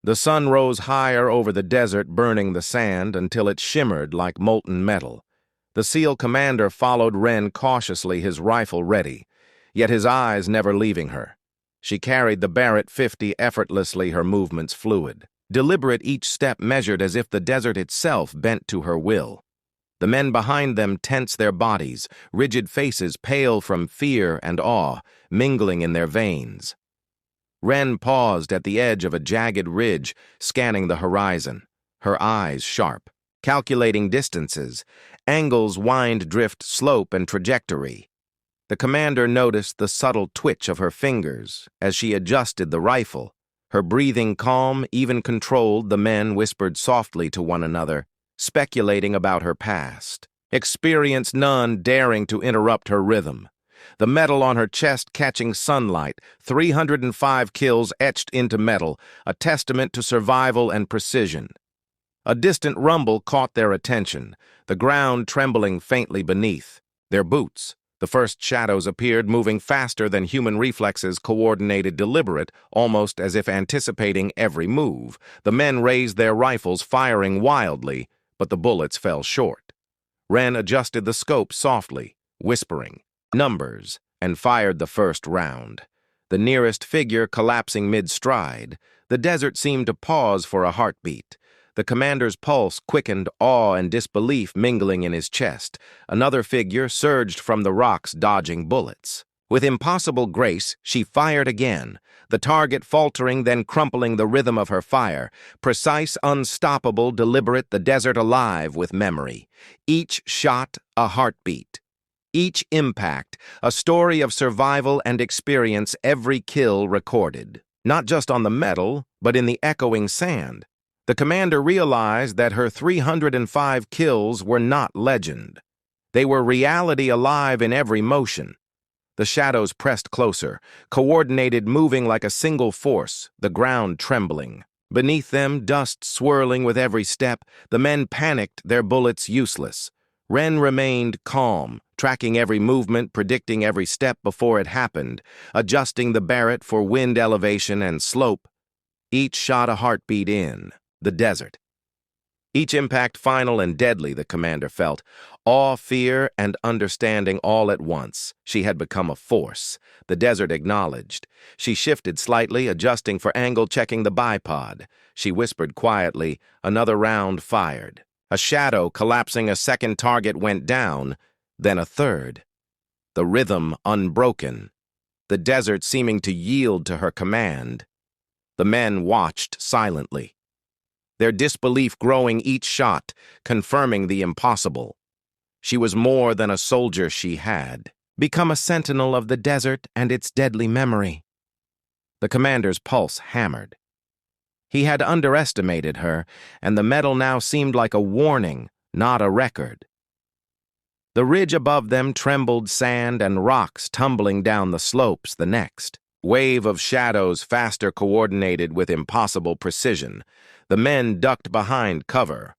The sun rose higher over the desert, burning the sand until it shimmered like molten metal. The SEAL commander followed Wren cautiously, his rifle ready, yet his eyes never leaving her. She carried the Barrett 50 effortlessly, her movements fluid. Deliberate, each step measured as if the desert itself bent to her will. The men behind them tense their bodies, rigid faces pale from fear and awe, mingling in their veins. Wren paused at the edge of a jagged ridge, scanning the horizon, her eyes sharp, calculating distances, angles, wind, drift, slope, and trajectory. The commander noticed the subtle twitch of her fingers as she adjusted the rifle. Her breathing calm, even controlled, the men whispered softly to one another, speculating about her past. Experience none daring to interrupt her rhythm. The metal on her chest catching sunlight, 305 kills etched into metal, a testament to survival and precision. A distant rumble caught their attention, the ground trembling faintly beneath. Their boots. The first shadows appeared, moving faster than human reflexes, coordinated, deliberate, almost as if anticipating every move. The men raised their rifles, firing wildly, but the bullets fell short. Wren adjusted the scope softly, whispering numbers, and fired the first round. The nearest figure collapsing mid-stride, the desert seemed to pause for a heartbeat. The commander's pulse quickened, awe and disbelief mingling in his chest. Another figure surged from the rocks, dodging bullets. With impossible grace, she fired again, the target faltering, then crumpling, the rhythm of her fire. Precise, unstoppable, deliberate, the desert alive with memory. Each shot a heartbeat. Each impact a story of survival and experience, every kill recorded. Not just on the metal, but in the echoing sand. The commander realized that her 305 kills were not legend. They were reality, alive in every motion. The shadows pressed closer, coordinated, moving like a single force, the ground trembling. Beneath them, dust swirling with every step, the men panicked, their bullets useless. Wren remained calm, tracking every movement, predicting every step before it happened, adjusting the Barrett for wind elevation and slope. Each shot a heartbeat in the desert. Each impact final and deadly, the commander felt. Awe, fear, and understanding all at once. She had become a force. The desert acknowledged. She shifted slightly, adjusting for angle, checking the bipod. She whispered quietly, another round fired. A shadow collapsing, a second target went down, then a third. The rhythm unbroken. The desert seeming to yield to her command. The men watched silently, their disbelief growing each shot, confirming the impossible. She was more than a soldier, she had become a sentinel of the desert and its deadly memory. The commander's pulse hammered. He had underestimated her, and the metal now seemed like a warning, not a record. The ridge above them trembled, sand and rocks tumbling down the slopes. The next wave of shadows, faster, coordinated with impossible precision. The men ducked behind cover.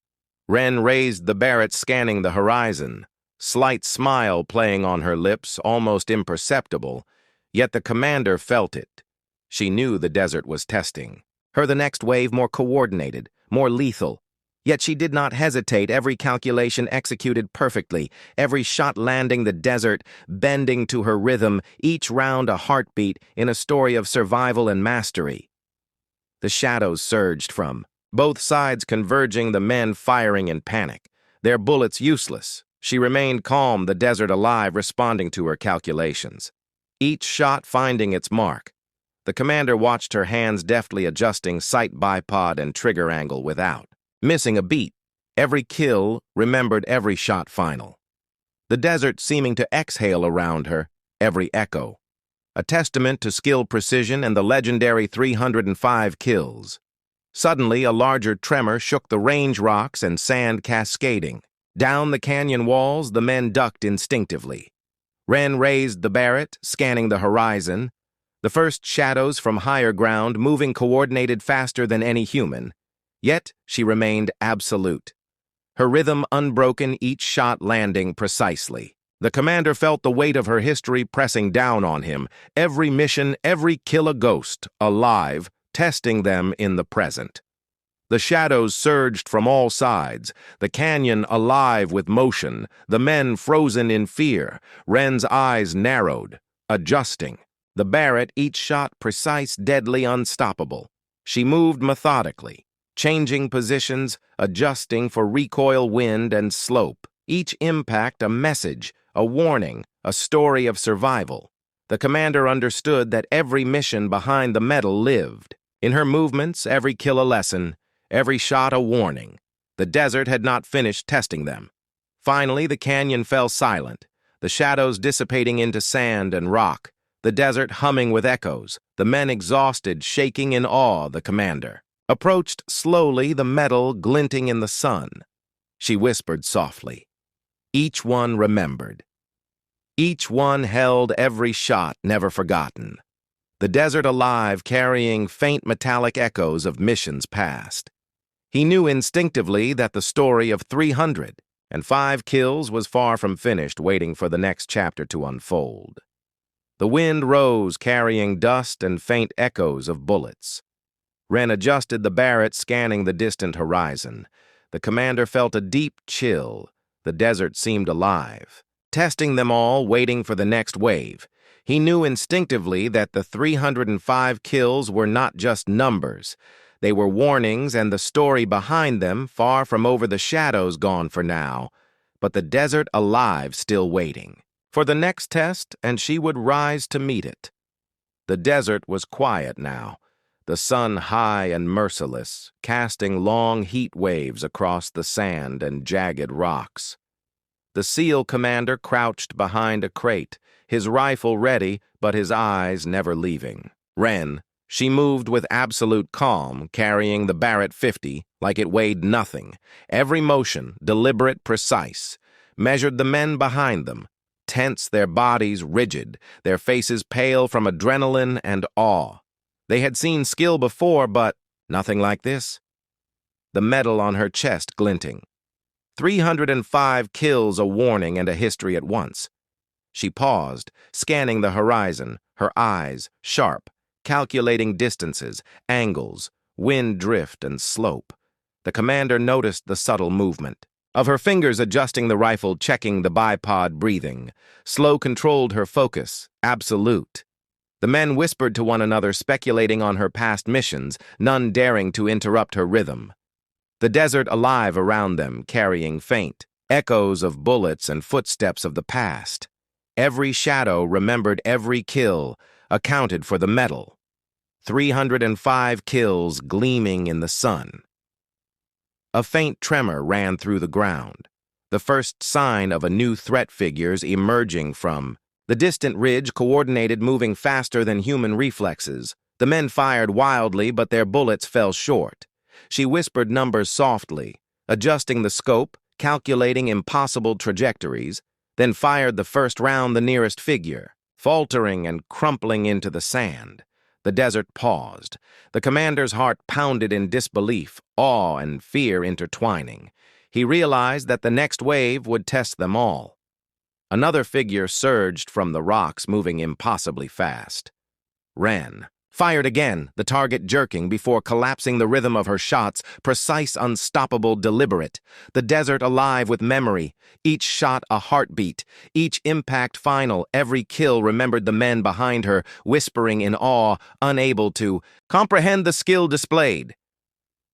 Wren raised the Barrett, scanning the horizon, slight smile playing on her lips, almost imperceptible, yet the commander felt it. She knew the desert was testing her. The next wave more coordinated, more lethal. Yet she did not hesitate, every calculation executed perfectly, every shot landing, the desert bending to her rhythm, each round a heartbeat in a story of survival and mastery. The shadows surged from both sides, converging, the men firing in panic, their bullets useless. She remained calm, the desert alive, responding to her calculations. Each shot finding its mark. The commander watched her hands deftly adjusting sight, bipod, and trigger angle without missing a beat. Every kill, remembered every shot final. The desert seeming to exhale around her, every echo. A testament to skill, precision, and the legendary 305 kills. Suddenly, a larger tremor shook the range, rocks and sand cascading. Down the canyon walls, the men ducked instinctively. Wren raised the Barrett, scanning the horizon. The first shadows from higher ground, moving coordinated, faster than any human. Yet she remained absolute. Her rhythm unbroken, each shot landing precisely. The commander felt the weight of her history pressing down on him. Every mission, every kill a ghost, alive, testing them in the present. The shadows surged from all sides, the canyon alive with motion, the men frozen in fear, Wren's eyes narrowed, adjusting. The Barrett, each shot precise, deadly, unstoppable. She moved methodically, changing positions, adjusting for recoil, wind, and slope. Each impact a message, a warning, a story of survival. The commander understood that every mission behind the medal lived. In her movements, every kill a lesson, every shot a warning. The desert had not finished testing them. Finally, the canyon fell silent, the shadows dissipating into sand and rock, the desert humming with echoes, the men exhausted, shaking in awe. The commander approached slowly, the metal glinting in the sun. She whispered softly. Each one remembered. Each one held every shot never forgotten. The desert alive, carrying faint metallic echoes of missions past. He knew instinctively that the story of 305 kills was far from finished, waiting for the next chapter to unfold. The wind rose, carrying dust and faint echoes of bullets. Wren adjusted the Barrett, scanning the distant horizon. The commander felt a deep chill. The desert seemed alive, testing them all, waiting for the next wave. He knew instinctively that the 305 kills were not just numbers. They were warnings, and the story behind them, far from over the shadows, gone for now, but the desert alive, still waiting for the next test, and she would rise to meet it. The desert was quiet now, the sun high and merciless, casting long heat waves across the sand and jagged rocks. The SEAL commander crouched behind a crate, his rifle ready, but his eyes never leaving. Wren, she moved with absolute calm, carrying the Barrett 50 like it weighed nothing. Every motion, deliberate, precise. Measured the men behind them, tense, their bodies rigid, their faces pale from adrenaline and awe. They had seen skill before, but nothing like this. The medal on her chest glinting. 305 kills, a warning and a history at once. She paused, scanning the horizon, her eyes sharp, calculating distances, angles, wind drift, and slope. The commander noticed the subtle movement of her fingers, adjusting the rifle, checking the bipod, breathing. Slow controlled her focus, absolute. The men whispered to one another, speculating on her past missions, none daring to interrupt her rhythm. The desert alive around them, carrying faint echoes of bullets and footsteps of the past. Every shadow remembered every kill, accounted for the medal. 305 kills gleaming in the sun. A faint tremor ran through the ground, the first sign of a new threat figures emerging from the distant ridge, coordinated, moving faster than human reflexes. The men fired wildly, but their bullets fell short. She whispered numbers softly, adjusting the scope, calculating impossible trajectories, then fired the first round the nearest figure, faltering and crumpling into the sand. The desert paused. The commander's heart pounded in disbelief, awe and fear intertwining. He realized that the next wave would test them all. Another figure surged from the rocks, moving impossibly fast. Wren fired again, the target jerking before collapsing, the rhythm of her shots, precise, unstoppable, deliberate. The desert alive with memory, each shot a heartbeat, each impact final. Every kill remembered the men behind her, whispering in awe, unable to comprehend the skill displayed.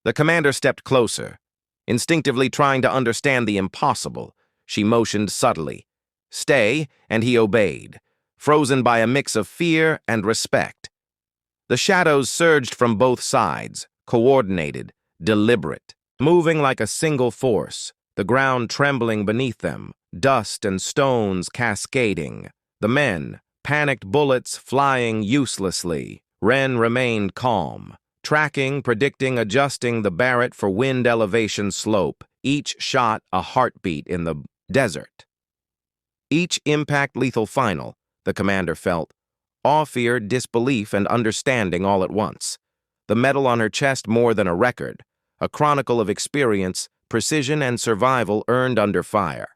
The commander stepped closer, instinctively trying to understand the impossible. She motioned subtly. Stay, and he obeyed, frozen by a mix of fear and respect. The shadows surged from both sides, coordinated, deliberate, moving like a single force, the ground trembling beneath them, dust and stones cascading. The men, panicked bullets flying uselessly. Wren remained calm, tracking, predicting, adjusting the Barrett for wind elevation slope, each shot a heartbeat in the desert. Each impact lethal final, the commander felt. Awe, fear, disbelief, and understanding all at once. The medal on her chest more than a record, a chronicle of experience, precision, and survival earned under fire.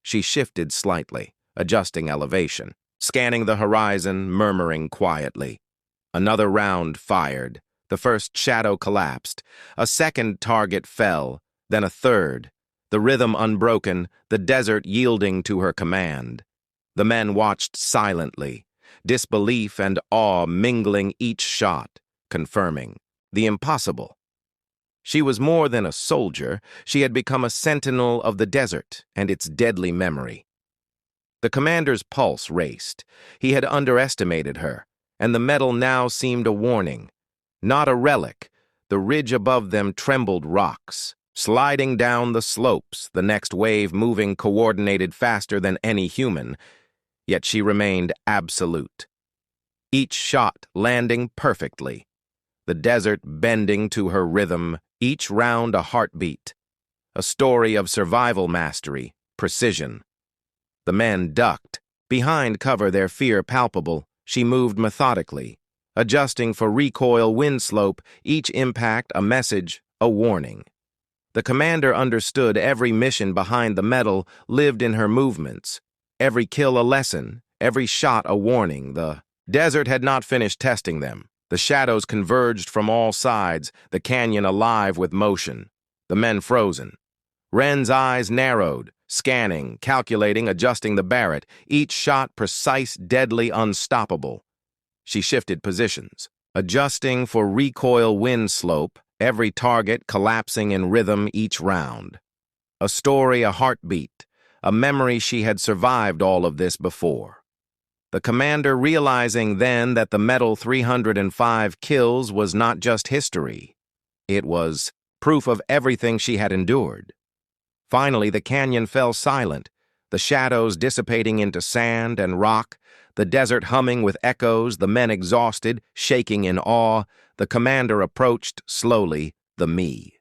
She shifted slightly, adjusting elevation, scanning the horizon, murmuring quietly. Another round fired. The first shadow collapsed. A second target fell, then a third. The rhythm unbroken, the desert yielding to her command. The men watched silently, disbelief and awe mingling each shot, confirming the impossible. She was more than a soldier. She had become a sentinel of the desert and its deadly memory. The commander's pulse raced. He had underestimated her, and the medal now seemed a warning. Not a relic. The ridge above them trembled rocks, sliding down the slopes, the next wave moving coordinated faster than any human. Yet she remained absolute. Each shot landing perfectly. The desert bending to her rhythm, each round a heartbeat. A story of survival mastery, precision. The men ducked. Behind cover, their fear palpable, she moved methodically, adjusting for recoil wind slope, each impact a message, a warning. The commander understood every mission behind the medal lived in her movements. Every kill a lesson, every shot a warning. The desert had not finished testing them. The shadows converged from all sides, the canyon alive with motion. The men frozen. Wren's eyes narrowed, scanning, calculating, adjusting the Barrett, each shot precise, deadly, unstoppable. She shifted positions, adjusting for recoil wind slope, every target collapsing in rhythm each round. A story, a heartbeat, a memory she had survived all of this before. The commander realizing then that the medal 305 kills was not just history. It was proof of everything she had endured. Finally, the canyon fell silent, the shadows dissipating into sand and rock, the desert humming with echoes, the men exhausted, shaking in awe. The commander approached slowly, the me.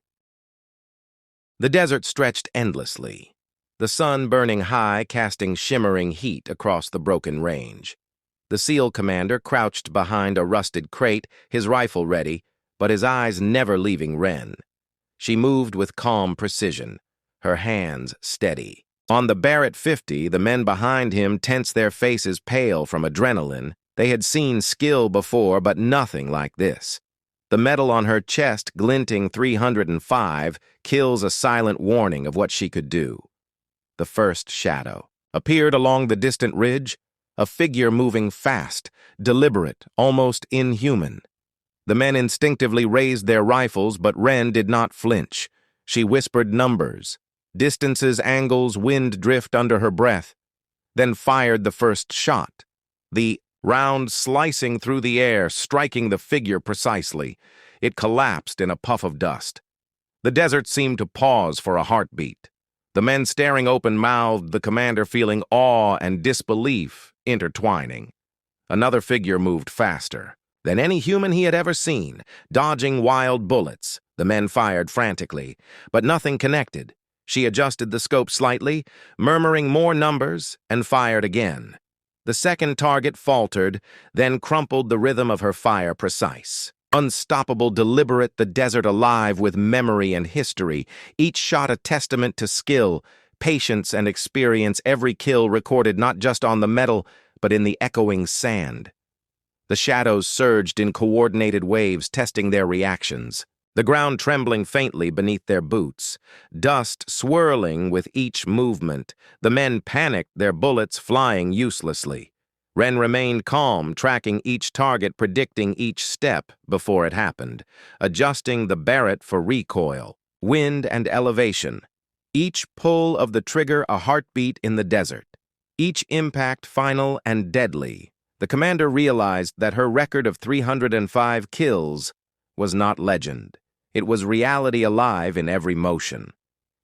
The desert stretched endlessly, the sun burning high, casting shimmering heat across the broken range. The SEAL commander crouched behind a rusted crate, his rifle ready, but his eyes never leaving Ren. She moved with calm precision, her hands steady. On the Barrett 50, the men behind him tensed, their faces pale from adrenaline. They had seen skill before, but nothing like this. The medal on her chest, glinting 305, kills a silent warning of what she could do. The first shadow appeared along the distant ridge, a figure moving fast, deliberate, almost inhuman. The men instinctively raised their rifles, but Ren did not flinch. She whispered numbers, distances, angles, wind drift under her breath, then fired the first shot. The round slicing through the air, striking the figure precisely. It collapsed in a puff of dust. The desert seemed to pause for a heartbeat. The men staring open-mouthed, the commander feeling awe and disbelief intertwining. Another figure moved faster than any human he had ever seen, dodging wild bullets. The men fired frantically, but nothing connected. She adjusted the scope slightly, murmuring more numbers, and fired again. The second target faltered, then crumpled, the rhythm of her fire precise. Unstoppable, deliberate, the desert alive with memory and history, each shot a testament to skill, patience, and experience, every kill recorded not just on the medal, but in the echoing sand. The shadows surged in coordinated waves, testing their reactions. The ground trembling faintly beneath their boots, dust swirling with each movement. The men panicked, their bullets flying uselessly. Ren remained calm, tracking each target, predicting each step before it happened, adjusting the Barrett for recoil, wind, and elevation. Each pull of the trigger a heartbeat in the desert. Each impact final and deadly. The commander realized that her record of 305 kills was not legend. It was reality alive in every motion.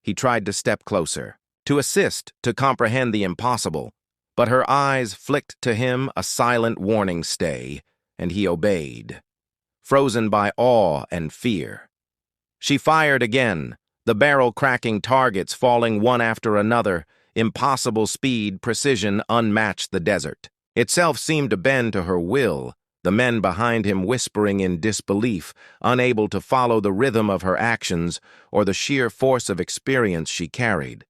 He tried to step closer, to assist, to comprehend the impossible, but her eyes flicked to him a silent warning stay, and he obeyed, frozen by awe and fear. She fired again, the barrel cracking, targets falling one after another. Impossible speed, precision unmatched. The desert itself seemed to bend to her will, the men behind him whispering in disbelief, unable to follow the rhythm of her actions or the sheer force of experience she carried.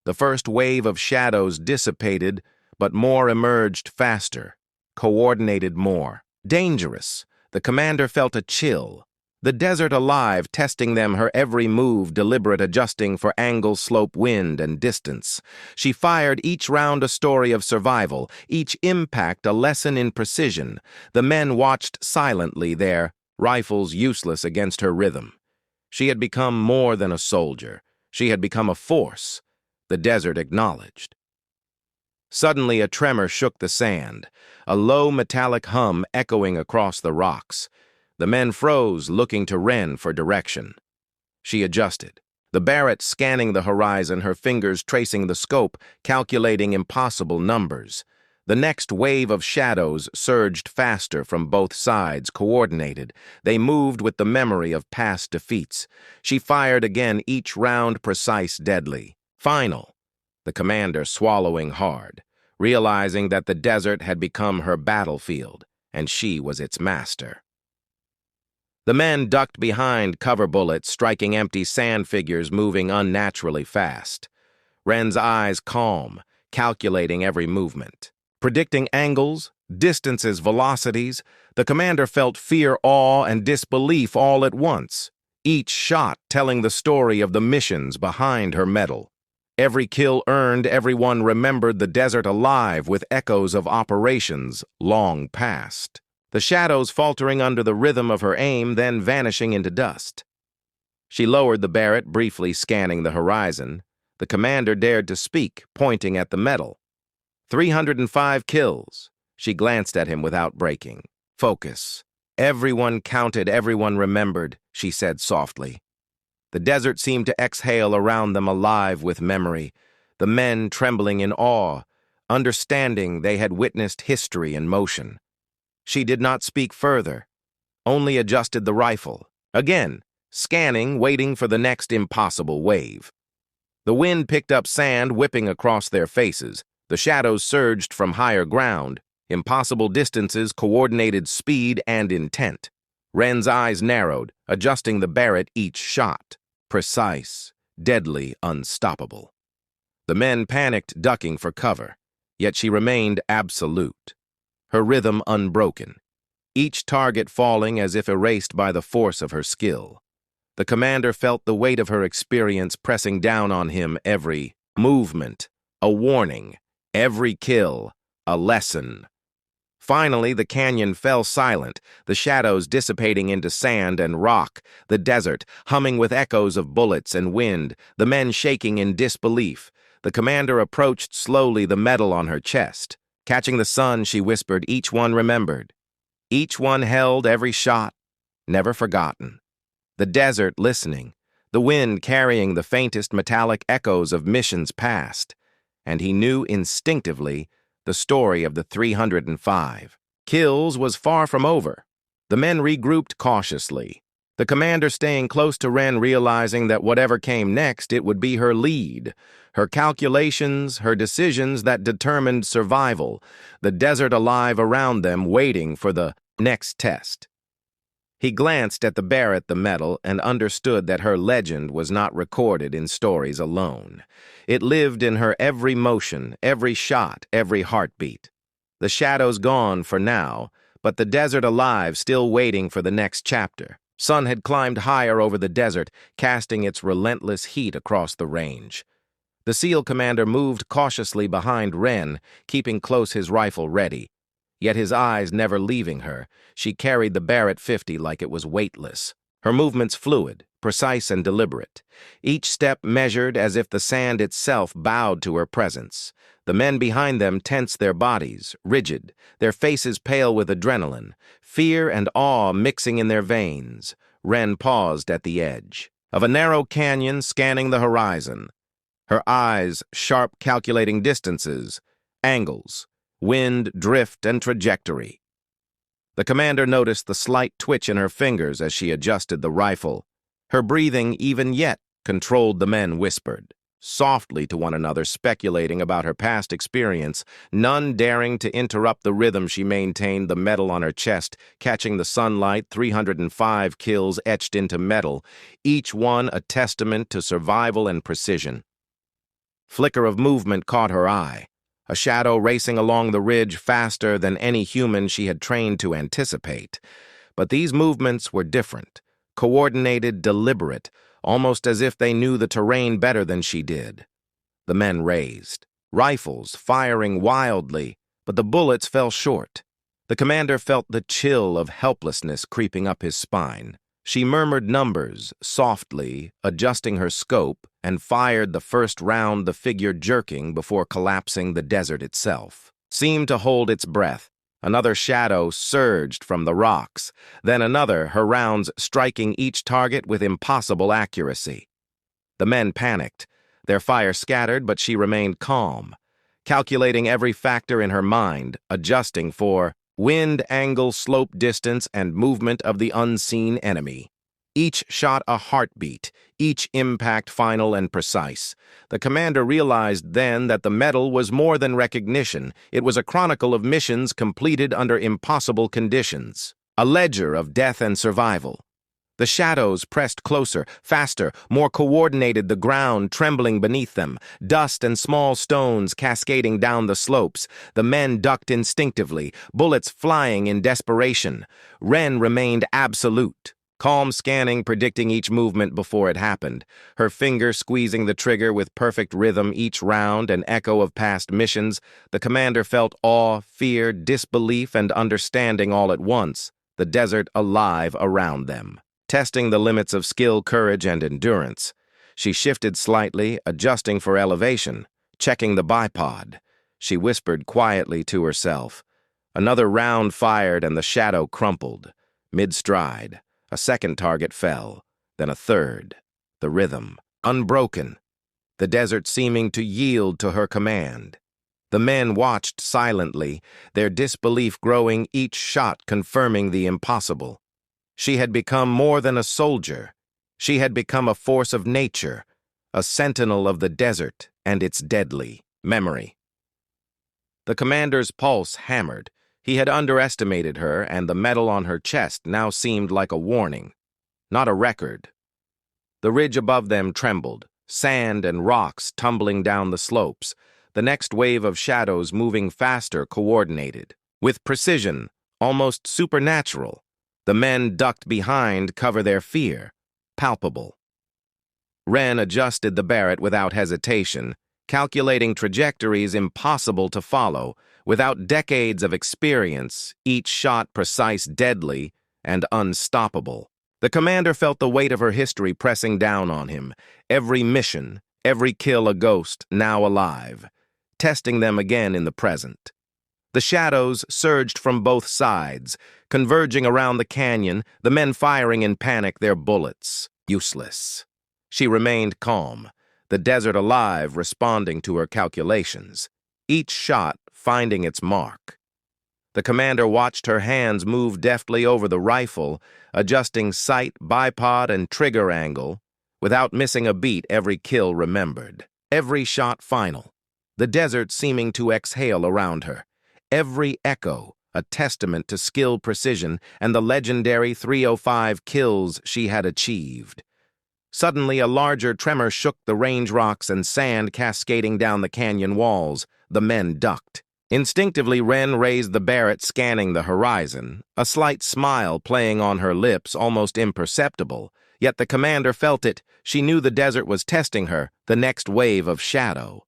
The first wave of shadows dissipated, but more emerged faster, coordinated more. Dangerous, The commander felt a chill. The desert alive, testing them, her every move deliberate, adjusting for angle, slope, wind, and distance. She fired, each round a story of survival, each impact a lesson in precision. The men watched silently, their rifles useless against her rhythm. She had become more than a soldier. She had become a force. The desert acknowledged. Suddenly a tremor shook the sand, a low metallic hum echoing across the rocks. The men froze, looking to Wren for direction. She adjusted. The Barrett scanning the horizon, her fingers tracing the scope, calculating impossible numbers. The next wave of shadows surged faster from both sides, coordinated. They moved with the memory of past defeats. She fired again, each round precise, deadly. Final. The commander swallowing hard, realizing that the desert had become her battlefield, and she was its master. The men ducked behind cover bullets, striking empty sand figures moving unnaturally fast. Wren's eyes calm, calculating every movement. Predicting angles, distances, velocities, the commander felt fear, awe, and disbelief all at once, each shot telling the story of the missions behind her medal. Every kill earned, everyone remembered the desert alive with echoes of operations long past. The shadows faltering under the rhythm of her aim, then vanishing into dust. She lowered the Barrett, briefly scanning the horizon. The commander dared to speak, pointing at the medal. 305 kills. She glanced at him without breaking. Focus. Everyone counted, everyone remembered, she said softly. The desert seemed to exhale around them, alive with memory. The men trembling in awe, understanding they had witnessed history in motion. She did not speak further, only adjusted the rifle. Again, scanning, waiting for the next impossible wave. The wind picked up sand, whipping across their faces. The shadows surged from higher ground, impossible distances, coordinated speed and intent. Wren's eyes narrowed, adjusting the Barrett each shot. Precise, deadly, unstoppable. The men panicked, ducking for cover, yet she remained absolute. Her rhythm unbroken, each target falling as if erased by the force of her skill. The commander felt the weight of her experience pressing down on him, every movement, a warning, every kill, a lesson. Finally, the canyon fell silent, the shadows dissipating into sand and rock, the desert humming with echoes of bullets and wind, the men shaking in disbelief. The commander approached slowly, the medal on her chest. Catching the sun, she whispered, each one remembered. Each one held, every shot, never forgotten. The desert listening, the wind carrying the faintest metallic echoes of missions past. And he knew instinctively the story of the 305. Kills was far from over. The men regrouped cautiously. The commander staying close to Wren, realizing that whatever came next, it would be her lead. Her calculations, her decisions that determined survival. The desert alive around them, waiting for the next test. He glanced at the Barrett, the medal, and understood that her legend was not recorded in stories alone. It lived in her every motion, every shot, every heartbeat. The shadows gone for now, but the desert alive, still waiting for the next chapter. Sun had climbed higher over the desert, casting its relentless heat across the range. The SEAL commander moved cautiously behind Wren, keeping close, his rifle ready. Yet his eyes never leaving her, she carried the Barrett 50 like it was weightless. Her movements fluid, precise and deliberate. Each step measured as if the sand itself bowed to her presence. The men behind them tensed their bodies, rigid, their faces pale with adrenaline, fear and awe mixing in their veins. Wren paused at the edge of a narrow canyon, scanning the horizon. Her eyes sharp, calculating distances, angles, wind, drift, and trajectory. The commander noticed the slight twitch in her fingers as she adjusted the rifle. Her breathing, even yet, controlled. The men whispered softly to one another, speculating about her past experience, none daring to interrupt the rhythm she maintained, the medal on her chest, catching the sunlight, 305 kills etched into metal, each one a testament to survival and precision. Flicker of movement caught her eye, a shadow racing along the ridge faster than any human she had trained to anticipate. But these movements were different, coordinated, deliberate, almost as if they knew the terrain better than she did. The men raised, rifles firing wildly, but the bullets fell short. The commander felt the chill of helplessness creeping up his spine. She murmured numbers, softly, adjusting her scope, and fired the first round, the figure jerking before collapsing. The desert itself seemed to hold its breath. Another shadow surged from the rocks, then another, her rounds striking each target with impossible accuracy. The men panicked. Their fire scattered, but she remained calm, calculating every factor in her mind, adjusting for wind, angle, slope, distance, and movement of the unseen enemy. Each shot a heartbeat, each impact final and precise. The commander realized then that the medal was more than recognition. It was a chronicle of missions completed under impossible conditions, a ledger of death and survival. The shadows pressed closer, faster, more coordinated, the ground trembling beneath them, dust and small stones cascading down the slopes. The men ducked instinctively, bullets flying in desperation. Wren remained absolute, calm, scanning, predicting each movement before it happened, her finger squeezing the trigger with perfect rhythm, each round an echo of past missions. The commander felt awe, fear, disbelief, and understanding all at once, the desert alive around them, testing the limits of skill, courage, and endurance. She shifted slightly, adjusting for elevation, checking the bipod. She whispered quietly to herself. Another round fired and the shadow crumpled. Mid-stride, a second target fell, then a third. The rhythm, unbroken. The desert seeming to yield to her command. The men watched silently, their disbelief growing, each shot confirming the impossible. She had become more than a soldier. She had become a force of nature, a sentinel of the desert and its deadly memory. The commander's pulse hammered. He had underestimated her, and the medal on her chest now seemed like a warning, not a record. The ridge above them trembled, sand and rocks tumbling down the slopes, the next wave of shadows moving faster, coordinated, with precision, almost supernatural. The men ducked behind, cover their fear, palpable. Wren adjusted the Barrett without hesitation, calculating trajectories impossible to follow. Without decades of experience, each shot precise, deadly, and unstoppable. The commander felt the weight of her history pressing down on him. Every mission, every kill a ghost, now alive, testing them again in the present. The shadows surged from both sides, converging around the canyon, the men firing in panic, their bullets useless. She remained calm, the desert alive, responding to her calculations, each shot finding its mark. The commander watched her hands move deftly over the rifle, adjusting sight, bipod, and trigger angle. Without missing a beat, every kill remembered, every shot final, the desert seeming to exhale around her. Every echo, a testament to skill, precision, and the legendary 305 kills she had achieved. Suddenly, a larger tremor shook the range rocks and sand cascading down the canyon walls. The men ducked. Instinctively, Wren raised the Barrett, scanning the horizon, a slight smile playing on her lips, almost imperceptible. Yet the commander felt it. She knew the desert was testing her, the next wave of shadow.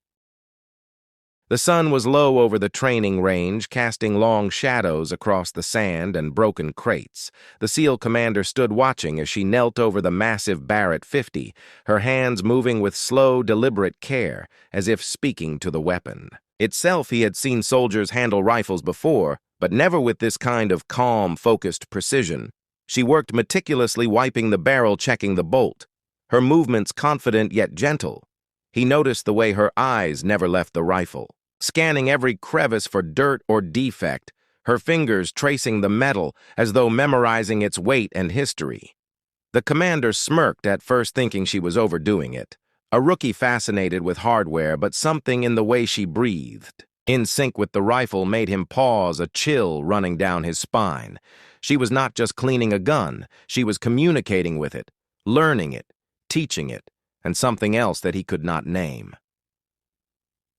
The sun was low over the training range, casting long shadows across the sand and broken crates. The SEAL commander stood watching as she knelt over the massive Barrett 50, her hands moving with slow, deliberate care, as if speaking to the weapon. Itself, he had seen soldiers handle rifles before, but never with this kind of calm, focused precision. She worked meticulously, wiping the barrel, checking the bolt, her movements confident yet gentle. He noticed the way her eyes never left the rifle, scanning every crevice for dirt or defect, her fingers tracing the metal as though memorizing its weight and history. The commander smirked, at first thinking she was overdoing it. A rookie fascinated with hardware, but something in the way she breathed, in sync with the rifle, made him pause, a chill running down his spine. She was not just cleaning a gun, she was communicating with it, learning it, teaching it, and something else that he could not name.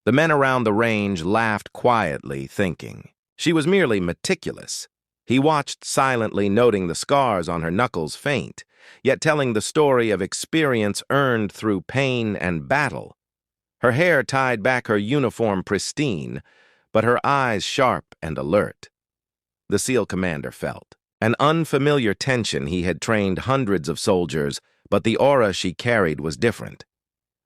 The men around the range laughed quietly, thinking she was merely meticulous. He watched silently, noting the scars on her knuckles faint, yet telling the story of experience earned through pain and battle. Her hair tied back, her uniform pristine, but her eyes sharp and alert. The SEAL commander felt an unfamiliar tension. He had trained hundreds of soldiers, but the aura she carried was different.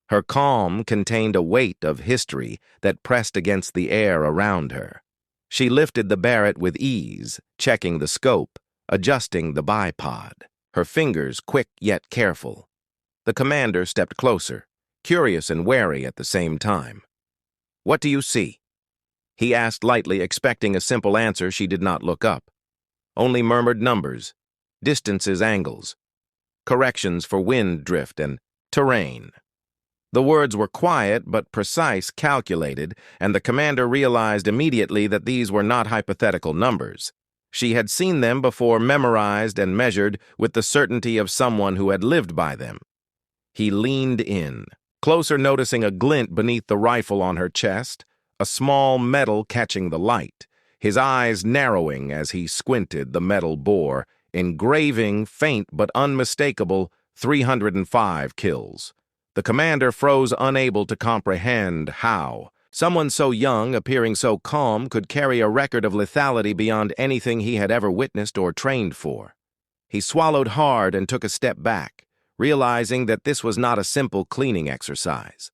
Her calm contained a weight of history that pressed against the air around her. She lifted the Barrett with ease, checking the scope, adjusting the bipod, her fingers quick yet careful. The commander stepped closer, curious and wary at the same time. "What do you see?" he asked lightly, expecting a simple answer. She did not look up. Only murmured numbers, distances, angles, corrections for wind drift and terrain. The words were quiet but precise, calculated, and the commander realized immediately that these were not hypothetical numbers. She had seen them before, memorized and measured with the certainty of someone who had lived by them. He leaned in, closer, noticing a glint beneath the rifle on her chest, a small metal catching the light. His eyes narrowing as he squinted. The metal bore, engraving, faint but unmistakable, 305 kills. The commander froze, unable to comprehend how someone so young, appearing so calm, could carry a record of lethality beyond anything he had ever witnessed or trained for. He swallowed hard and took a step back, realizing that this was not a simple cleaning exercise.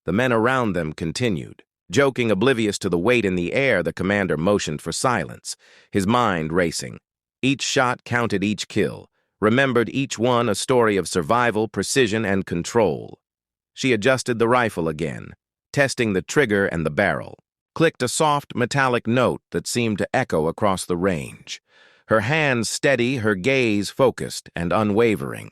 The men around them continued. Joking, oblivious to the weight in the air, the commander motioned for silence, his mind racing. Each shot counted, each kill, remembered each one, a story of survival, precision, and control. She adjusted the rifle again, testing the trigger and the barrel, clicked a soft metallic note that seemed to echo across the range. Her hands steady, her gaze focused and unwavering.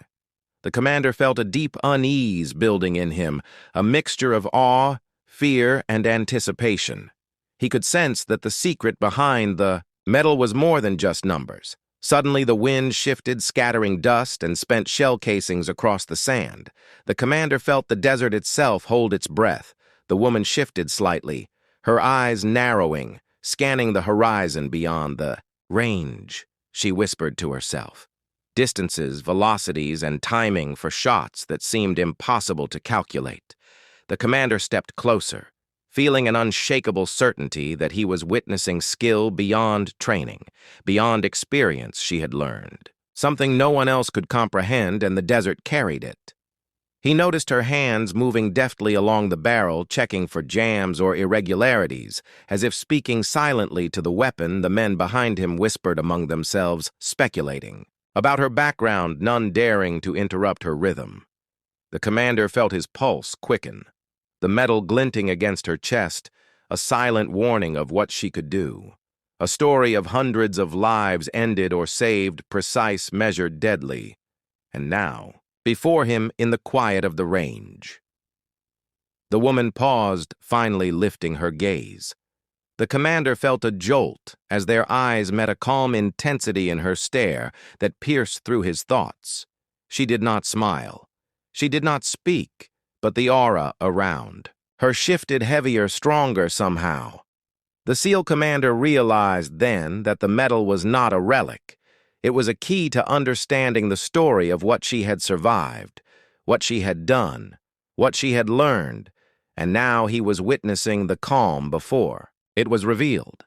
The commander felt a deep unease building in him, a mixture of awe, fear, and anticipation. He could sense that the secret behind the metal was more than just numbers. Suddenly the wind shifted, scattering dust and spent shell casings across the sand. The commander felt the desert itself hold its breath. The woman shifted slightly, her eyes narrowing, scanning the horizon beyond. "The range," she whispered to herself. Distances, velocities, and timing for shots that seemed impossible to calculate. The commander stepped closer, feeling an unshakable certainty that he was witnessing skill beyond training, beyond experience she had learned, something no one else could comprehend, and the desert carried it. He noticed her hands moving deftly along the barrel, checking for jams or irregularities, as if speaking silently to the weapon. The men behind him whispered among themselves, speculating about her background, none daring to interrupt her rhythm. The commander felt his pulse quicken, the metal glinting against her chest, a silent warning of what she could do. A story of hundreds of lives ended or saved, precise, measured, deadly. And now, before him in the quiet of the range. The woman paused, finally lifting her gaze. The commander felt a jolt as their eyes met, a calm intensity in her stare that pierced through his thoughts. She did not smile. She did not speak, but the aura around her shifted, heavier, stronger somehow. The SEAL commander realized then that the metal was not a relic. It was a key to understanding the story of what she had survived, what she had done, what she had learned, and now he was witnessing the calm before it was revealed.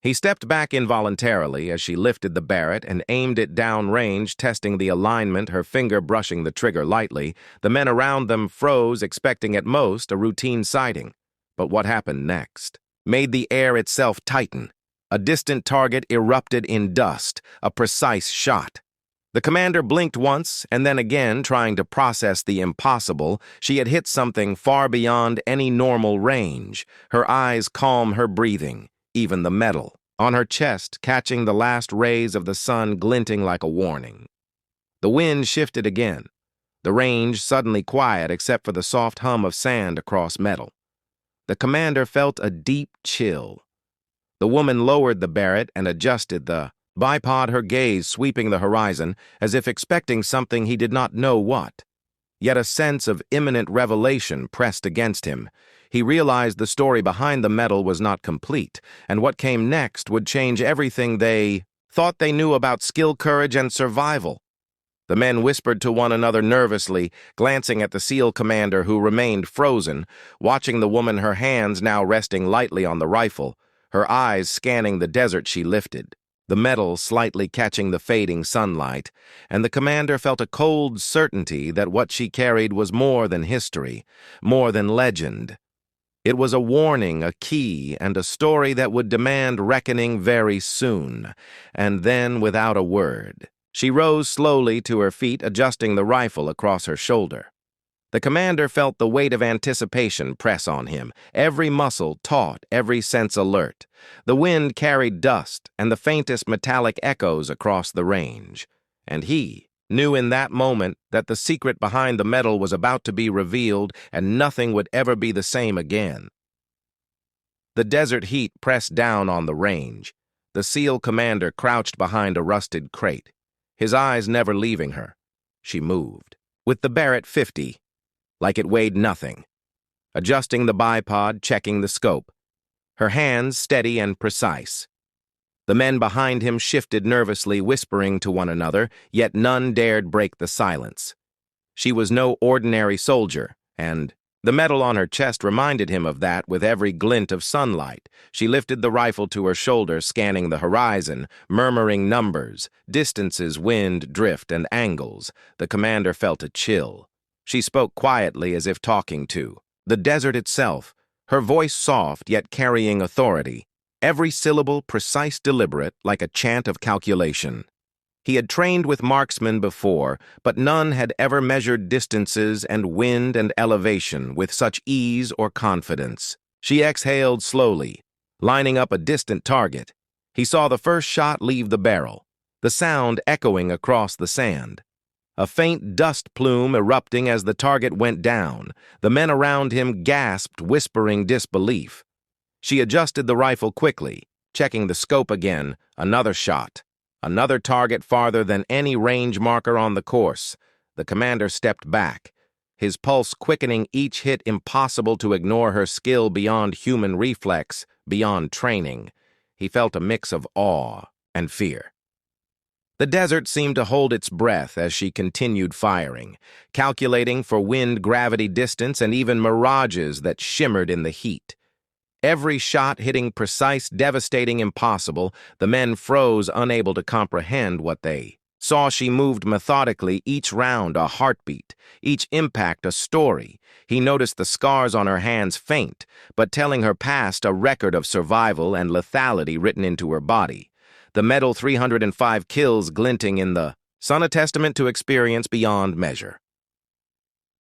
He stepped back involuntarily as she lifted the Barrett and aimed it downrange, testing the alignment, her finger brushing the trigger lightly. The men around them froze, expecting at most a routine sighting. But what happened next made the air itself tighten. A distant target erupted in dust, a precise shot. The commander blinked once and then again, trying to process the impossible. She had hit something far beyond any normal range. Her eyes calm, her breathing, even the metal on her chest catching the last rays of the sun glinting like a warning. The wind shifted again, the range suddenly quiet except for the soft hum of sand across metal. The commander felt a deep chill. The woman lowered the Barrett and adjusted the bipod, her gaze sweeping the horizon as if expecting something he did not know what. Yet a sense of imminent revelation pressed against him. He realized the story behind the medal was not complete, and what came next would change everything they thought they knew about skill, courage, and survival. The men whispered to one another nervously, glancing at the SEAL commander who remained frozen, watching the woman, her hands now resting lightly on the rifle, her eyes scanning the desert she lifted, the metal slightly catching the fading sunlight, and the commander felt a cold certainty that what she carried was more than history, more than legend. It was a warning, a key, and a story that would demand reckoning very soon. And then, without a word, she rose slowly to her feet, adjusting the rifle across her shoulder. The commander felt the weight of anticipation press on him, every muscle taut, every sense alert. The wind carried dust and the faintest metallic echoes across the range. And he knew in that moment that the secret behind the medal was about to be revealed and nothing would ever be the same again. The desert heat pressed down on the range. The SEAL commander crouched behind a rusted crate, his eyes never leaving her. She moved, with the Barrett 50, like it weighed nothing, adjusting the bipod, checking the scope, her hands steady and precise. The men behind him shifted nervously, whispering to one another, yet none dared break the silence. She was no ordinary soldier, and the medal on her chest reminded him of that with every glint of sunlight. She lifted the rifle to her shoulder, scanning the horizon, murmuring numbers, distances, wind, drift, and angles. The commander felt a chill. She spoke quietly as if talking to the desert itself, her voice soft yet carrying authority, every syllable precise, deliberate, like a chant of calculation. He had trained with marksmen before, but none had ever measured distances and wind and elevation with such ease or confidence. She exhaled slowly, lining up a distant target. He saw the first shot leave the barrel, the sound echoing across the sand. A faint dust plume erupting as the target went down. The men around him gasped, whispering disbelief. She adjusted the rifle quickly, checking the scope again. Another shot. Another target farther than any range marker on the course. The commander stepped back, his pulse quickening, each hit impossible to ignore, her skill beyond human reflex, beyond training. He felt a mix of awe and fear. The desert seemed to hold its breath as she continued firing, calculating for wind, gravity, distance, and even mirages that shimmered in the heat. Every shot hitting precise, devastating, impossible. The men froze, unable to comprehend what they saw. She moved methodically, each round a heartbeat, each impact a story. He noticed the scars on her hands, faint, but telling her past, a record of survival and lethality written into her body. The medal 305 kills glinting in the sun, a testament to experience beyond measure.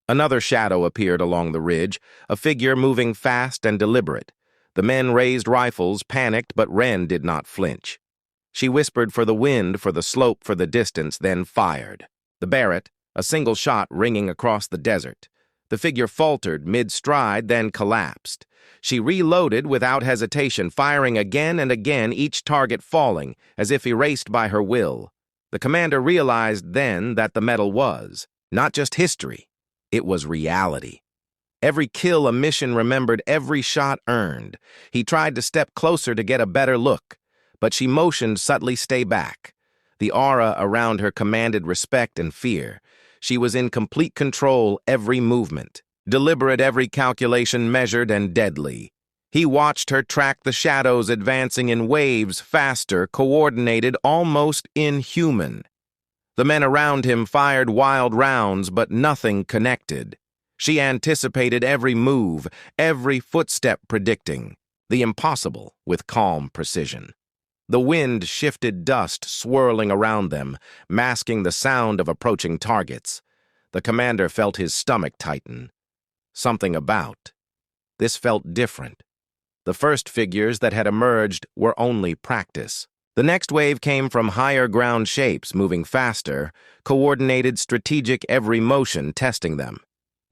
Another shadow appeared along the ridge, a figure moving fast and deliberate. The men raised rifles, panicked, but Wren did not flinch. She whispered for the wind, for the slope, for the distance, then fired. The Barrett, a single shot ringing across the desert. The figure faltered mid-stride, then collapsed. She reloaded without hesitation, firing again and again, each target falling, as if erased by her will. The commander realized then that the medal was not just history, it was reality. Every kill a mission remembered, every shot earned. He tried to step closer to get a better look, but she motioned subtly, stay back. The aura around her commanded respect and fear. She was in complete control, every movement, deliberate, every calculation measured and deadly. He watched her track the shadows advancing in waves, faster, coordinated, almost inhuman. The men around him fired wild rounds, but nothing connected. She anticipated every move, every footstep, predicting the impossible with calm precision. The wind shifted dust swirling around them, masking the sound of approaching targets. The commander felt his stomach tighten. Something about this felt different. The first figures that had emerged were only practice. The next wave came from higher ground shapes, moving faster, coordinated, strategic, every motion testing them.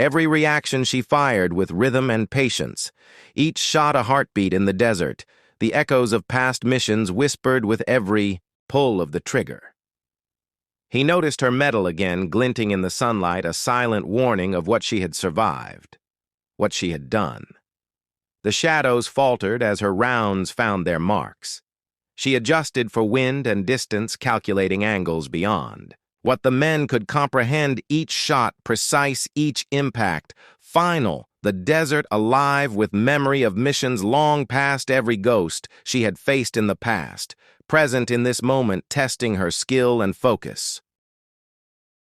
Every reaction she fired with rhythm and patience. Each shot a heartbeat in the desert. The echoes of past missions whispered with every pull of the trigger. He noticed her medal again, glinting in the sunlight, a silent warning of what she had survived, what she had done. The shadows faltered as her rounds found their marks. She adjusted for wind and distance, calculating angles beyond. What the men could comprehend, each shot, precise, each impact, final, the desert alive with memory of missions long past every ghost she had faced in the past, present in this moment, testing her skill and focus.